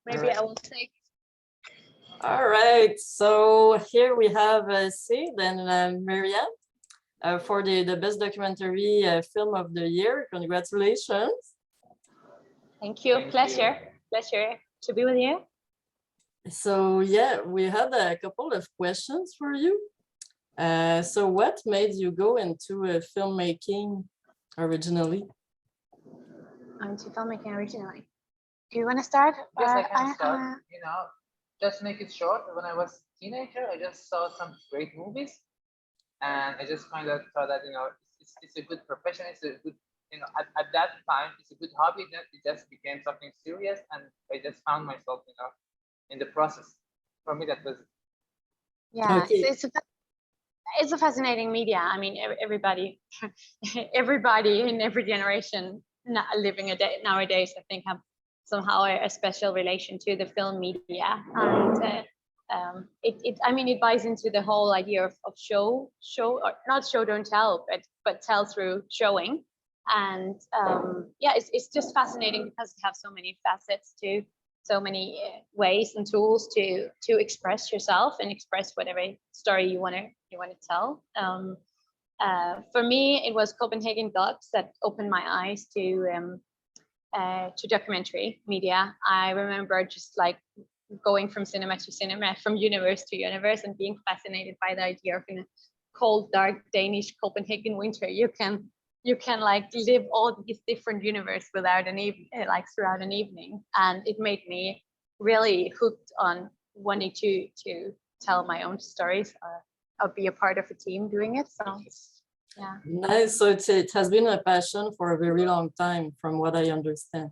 Maybe I will take. All right, so here we have Saeed and Miriam for the best documentary film of the year. Congratulations. Thank you. Pleasure to be with you. So yeah, we had a couple of questions for you. So what made you go into filmmaking originally? Into filmmaking originally. Do you want to start? Yes, I can start. Just make it short. When I was a teenager, I just saw some great movies, and I just kind of thought that it's a good profession. It's a good at that time it's a good hobby. Then it just became something serious, and I just found myself in the process. For me, that was it's a fascinating media. I mean, everybody in every generation living nowadays, I think, have somehow a special relation to the film media, and it buys into the whole idea of show or not show don't tell, but tell through showing, and it's just fascinating because it has so many facets to so many ways and tools to express yourself and express whatever story you want to tell. For me, it was Copenhagen Docs that opened my eyes to documentary media. I remember just like going from cinema to cinema, from universe to universe, and being fascinated by the idea of in a cold, dark Danish Copenhagen winter, you can like live all these different universes throughout an evening, and it made me really hooked on wanting to tell my own stories or be a part of a team doing it. So yeah. Nice. So it has been a passion for a very long time, from what I understand.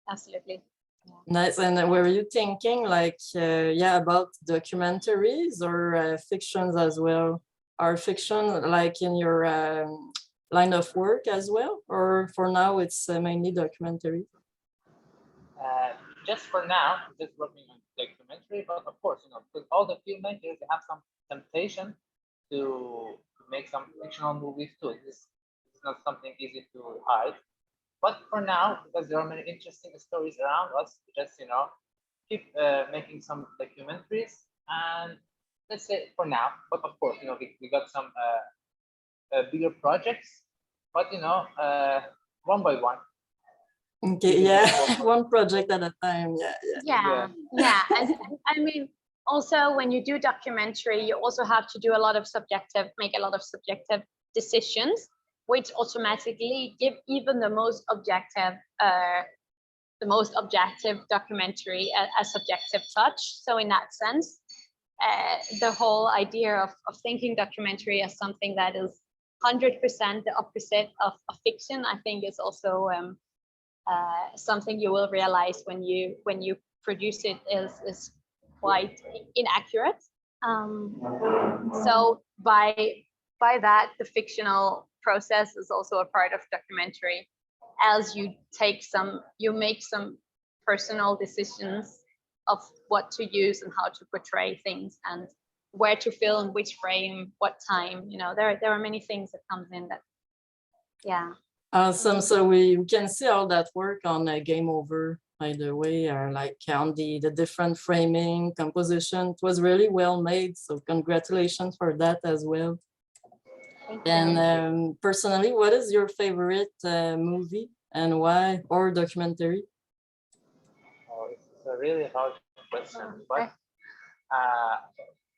Absolutely. Yeah. Nice. And were you thinking like, about documentaries or fictions as well? Are fiction like in your line of work as well? Or for now, it's mainly documentary? Just for now, just working on documentary, but of course, because all the filmmakers, they have some temptation to make some fictional movies too. It's not something easy to hide. But for now, because there are many interesting stories around us, just keep making some documentaries, and let's say for now. But of course, we got some bigger projects, but one by one. Okay, yeah, one project at a time. Yeah. And I mean, also when you do documentary, you also have to do make a lot of subjective decisions, which automatically give even the most objective documentary a subjective touch. So in that sense, the whole idea of thinking documentary as something that is 100% the opposite of fiction, I think is also something you will realize when you produce it is quite inaccurate. So by that, the fictional process is also a part of documentary, as you make some personal decisions of what to use and how to portray things and where to film, which frame, what time. There are many things that comes in that. Awesome. So we can see all that work on Game Over, by the way, or like on the different framing, composition. It was really well made. So congratulations for that as well. Thank you. And personally, what is your favorite movie and why, or documentary? Oh, it's a really hard question, but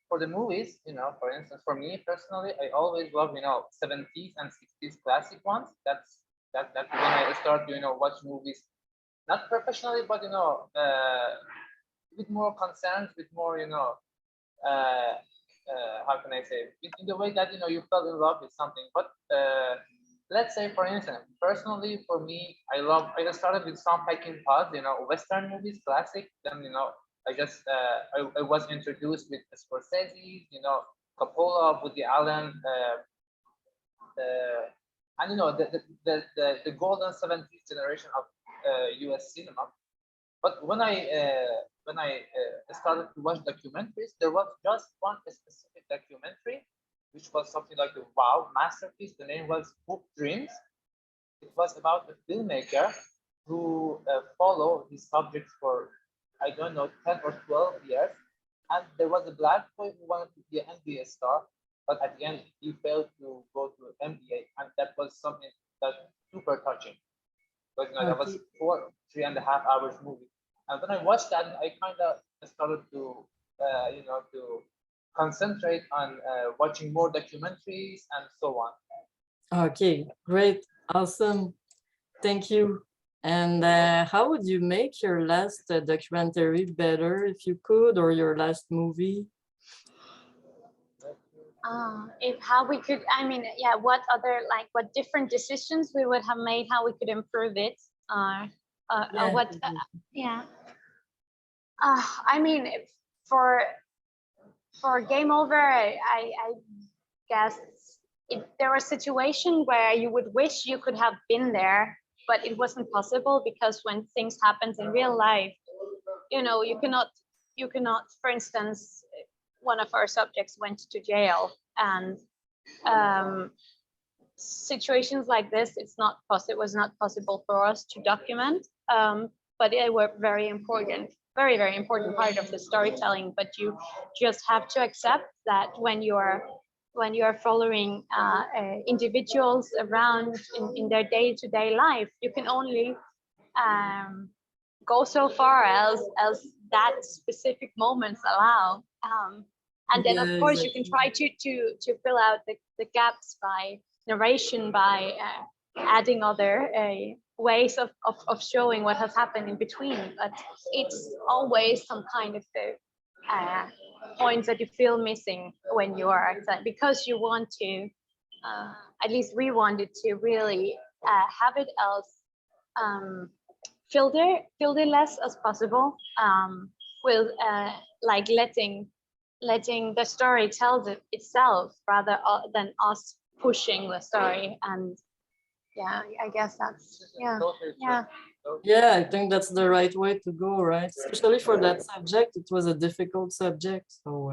for the movies, for instance, for me personally, I always love 70s and 60s classic ones. That's when I start watch movies, not professionally, but with more concerns, with more how can I say, in the way that you fell in love with something. But let's say, for instance, personally for me, I just started with some Peckinpah, Western movies, classic. Then I was introduced with Scorsese, Coppola, Woody Allen, and the golden 70s generation of US cinema. But when I started to watch documentaries, there was just one specific documentary, which was something like a wow masterpiece. The name was Book Dreams. It was about a filmmaker who follow these subjects for, I don't know, 10 or 12 years. And there was a black boy who wanted to be an MBA star, but at the end he failed to go to MBA, and that was something that super touching. But that was Okay. 3.5 hours movie, and when I watched that, I kind of started to to concentrate on watching more documentaries and so on. Okay, great, awesome. Thank you. And how would you make your last documentary better if you could, or your last movie? If how we could, I mean, yeah, what other, like, what different decisions we would have made, how we could improve it, Yeah. what, yeah. I mean, for Game Over, I guess there was a situation where you would wish you could have been there, but it wasn't possible because when things happen in real life, you cannot, for instance, one of our subjects went to jail, and situations like this, it was not possible for us to document, but they were very important, very, very important part of the storytelling. But you just have to accept that when you're following individuals around in their day-to-day life, you can only go so far as that specific moments allow. And then, of Yeah, course, you can exactly. try to fill out the gaps by narration, by adding other ways of showing what has happened in between. But it's always some kind of points that you feel missing when you are because you want to, at least we wanted to really have it as filterless as possible, with like letting the story tell itself rather than us pushing the story. And yeah, I guess that's, yeah. Yeah, I think that's the right way to go, right? Especially for that subject, it was a difficult subject, so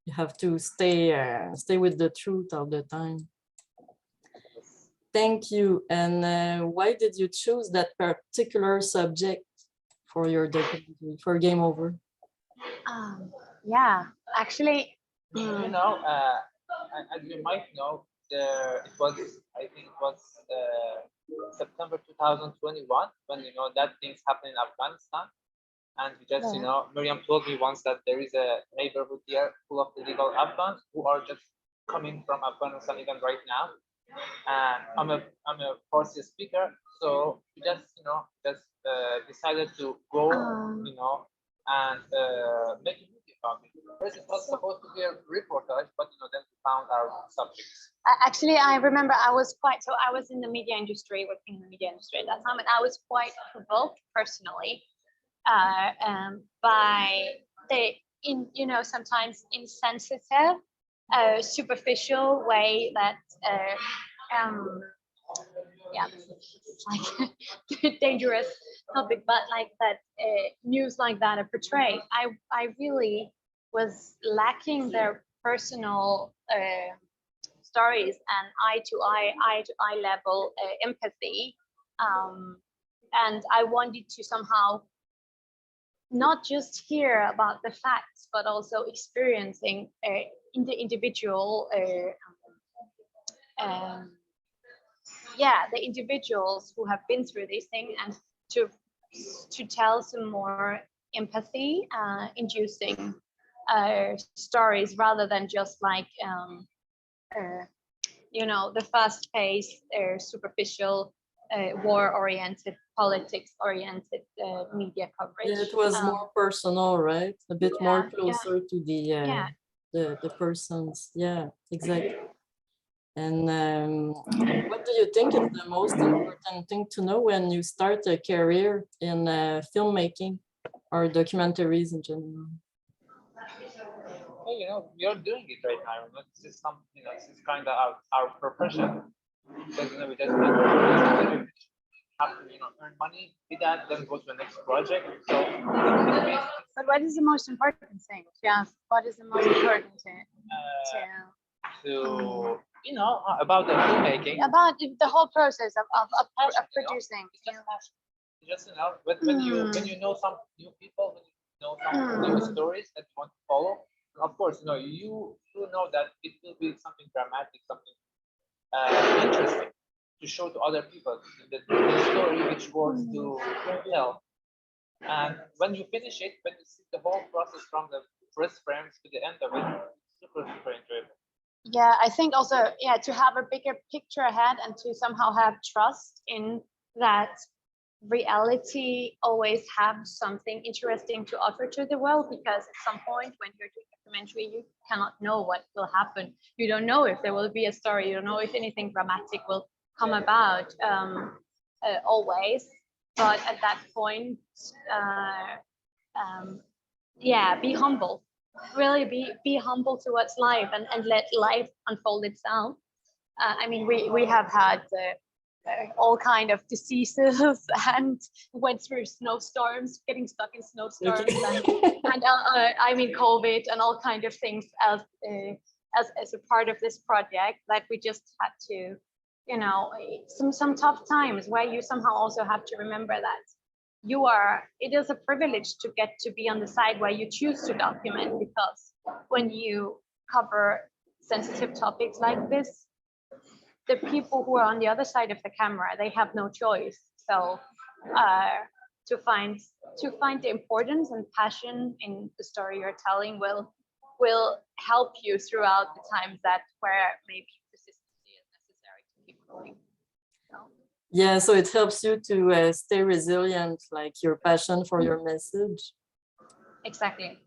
you have to stay with the truth all the time. Thank you. And why did you choose that particular subject for your documentary, for Game Over? Yeah, actually, As you might know, it was, I think it was September 2021 when that things happened in Afghanistan. And just, Miriam told me once that there is a neighborhood here full of illegal Afghans who are just coming from Afghanistan even right now. And I'm a Farsi speaker, so we just decided to go, and make a movie about it. First, it was supposed to be a reportage, but then we found our subjects. Actually, I remember I was in the media industry, working in the media industry at that time, and I was quite provoked personally by the sometimes insensitive, superficial way that yeah, it's like dangerous topic, but like that news like that are portrayed. I really was lacking their personal stories and eye to eye level empathy, and I wanted to somehow not just hear about the facts, but also experiencing in the individual, the individuals who have been through this thing, and to tell some more empathy, inducing stories rather than just like the fast-paced, superficial, war-oriented, politics-oriented media coverage. Yeah, it was more personal, right? A bit more closer to yeah. the persons. Yeah, exactly. And what do you think is the most important thing to know when you start a career in filmmaking or documentaries in general? Well, you're doing it right now. This is this is kind of our profession. Because we just have to earn money, do that, then go to the next project. So, but what is the most important thing? Yeah, what is the most important thing? About the filmmaking, about the whole process of producing. just when you know some new people, when you know some new stories that you want to follow, of course, you know that it will be something dramatic, something interesting to show to other people, the story which works to tell. And when you finish it, when you see the whole process from the first frames to the end of it, super enjoyable. Yeah, I think also, to have a bigger picture ahead and to somehow have trust in that reality always have something interesting to offer to the world, because at some point when you're doing documentary, you cannot know what will happen. You don't know if there will be a story. You don't know if anything dramatic will come about always. But at that point, be humble. Really be humble towards life and let life unfold itself. I mean, we have had all kind of diseases and went through snowstorms, getting stuck in snowstorms, and I mean COVID and all kind of things as a part of this project that we just had to, some tough times where you somehow also have to remember that it is a privilege to get to be on the side where you choose to document, because when you cover sensitive topics like this, the people who are on the other side of the camera, they have no choice. So to find the importance and passion in the story you're telling will help you throughout the times where maybe consistency is necessary to keep going. Yeah, so it helps you to stay resilient, like your passion for your message. Exactly.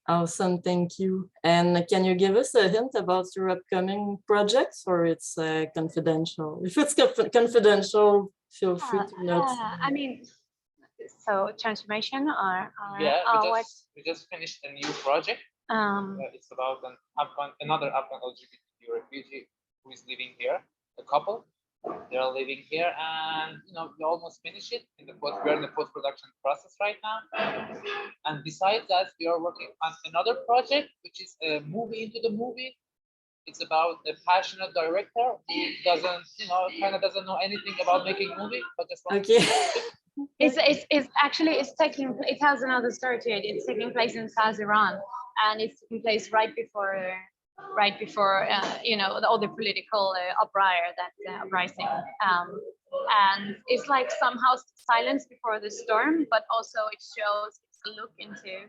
Awesome, thank you. And can you give us a hint about your upcoming projects, or it's confidential? If it's confidential, feel free to not. I mean, so transformation or we just finished a new project. It's about another Afghan LGBT refugee who is living here, a couple. They're living here, and we almost finished it. We're in the post-production process right now. And besides that, we are working on another project, which is a movie into the movie. It's about a passionate director who doesn't know anything about making movie, but just wants it has another story to it. It's taking place in South Iran, and it's taking place right before all the political uprising, and it's like somehow silence before the storm, but also it's a look into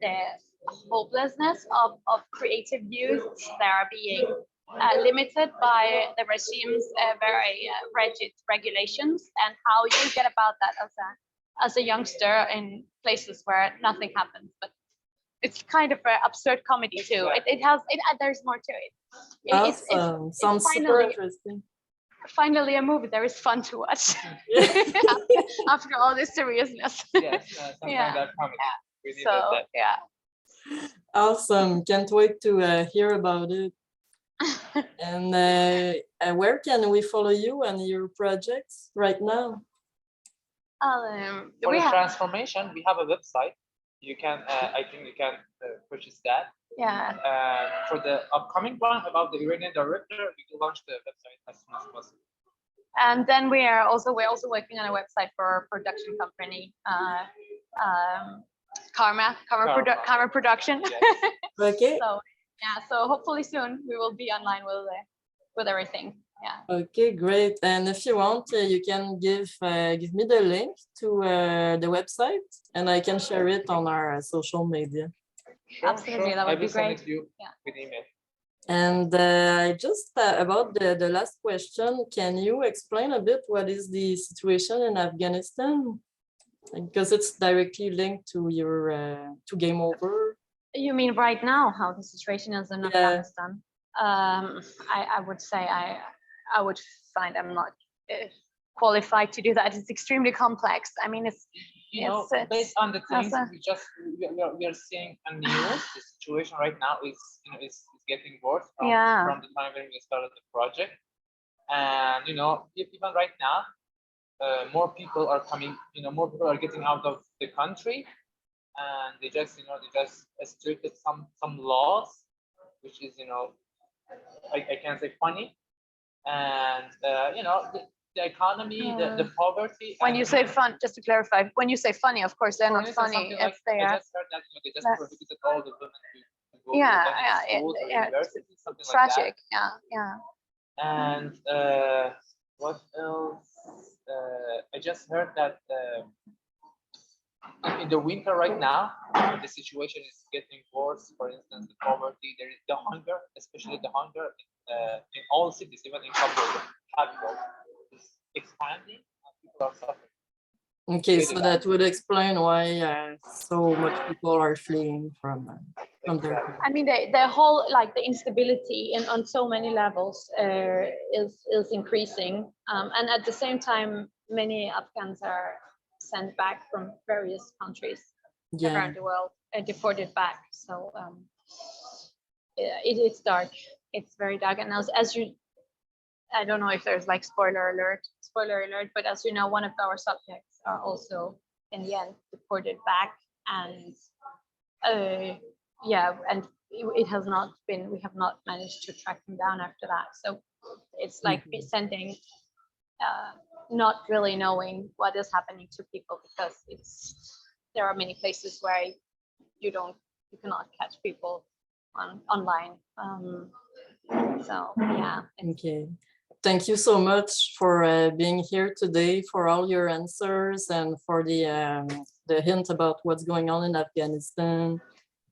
the hopelessness of creative youth that are being limited by the regime's very rigid regulations, and how you get about that as a youngster in places where nothing happens. But it's kind of an absurd comedy too. There's more to it. Awesome. Sounds super interesting. Finally, a movie that is fun to watch after all this seriousness. Yes, something like that comedy. We needed that. Yeah. Awesome. Can't wait to hear about it. And where can we follow you and your projects right now? For the transformation, we have a website. You can, I think you can purchase that. Yeah. For the upcoming one about the Iranian director, we will launch the website as soon as possible. And then we're also working on a website for our production company, Karma Production. Yes. Okay. So hopefully soon we will be online with everything. Yeah. Okay, great. And if you want, you can give me the link to the website, and I can share it on our social media. Sure, absolutely, that would be great. I will send it to you with email. And just about the last question, can you explain a bit what is the situation in Afghanistan? Because it's directly linked to your to Game Over. You mean right now, how the situation is in Afghanistan? I would say I would find I'm not qualified to do that. It's extremely complex. I mean, it's based on the things we are seeing on the news, the situation right now is getting worse from the time when we started the project. And even right now, more people are coming. More people are getting out of the country, and they just restricted some laws, which is I can't say funny. And the economy, the poverty. When you and- say fun, just to clarify, when you say funny, of course they're For not instance, funny something if they I are. just heard that they just That's- prohibited all the women to go Yeah, to any yeah, schools or yeah, universities, something Tragic. like Yeah, yeah. that. And what else? I just heard that in the winter right now, the situation is getting worse. For instance, the poverty, there is the hunger, especially the hunger in all cities, even in capital, is expanding and people are suffering. Okay, Really so bad. that would explain why so much people are fleeing from their Exactly. I mean, the whole like the instability on so many levels is increasing, and at the same time, many Afghans are sent back from various countries yeah. around the world and deported back. So it's dark. It's very dark, and as you, I don't know if there's like spoiler alert, but as you know, one of our subjects are also in the end deported back, and yeah, and it has not been, we have not managed to track them down after that. So it's like sending, not really knowing what is happening to people, because there are many places where you cannot catch people online. So yeah. Okay. Thank you so much for being here today, for all your answers, and for the hint about what's going on in Afghanistan.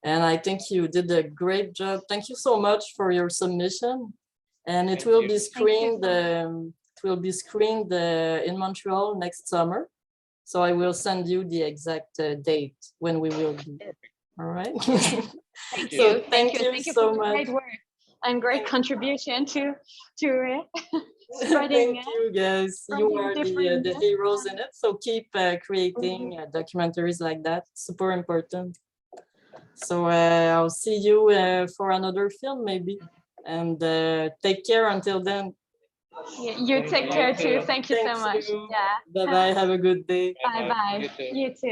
And I think you did a great job. Thank you so much for your submission. And it Thank will you. be Thank you screened. so It will be screened in Montreal next summer. So I will send you the exact date when we will be. All right. Thank So you. thank you Thank you so for the much. great work and great contribution to spreading Thank you, guys. You spreading are different the heroes in it. So keep creating documentaries like that. Super important. So I'll see you for another film maybe. And take care until then. You Thank take you. care You too. too. Thank you so Thank much. you. Yeah. Bye bye. Have a good day. Bye bye. You too. You too.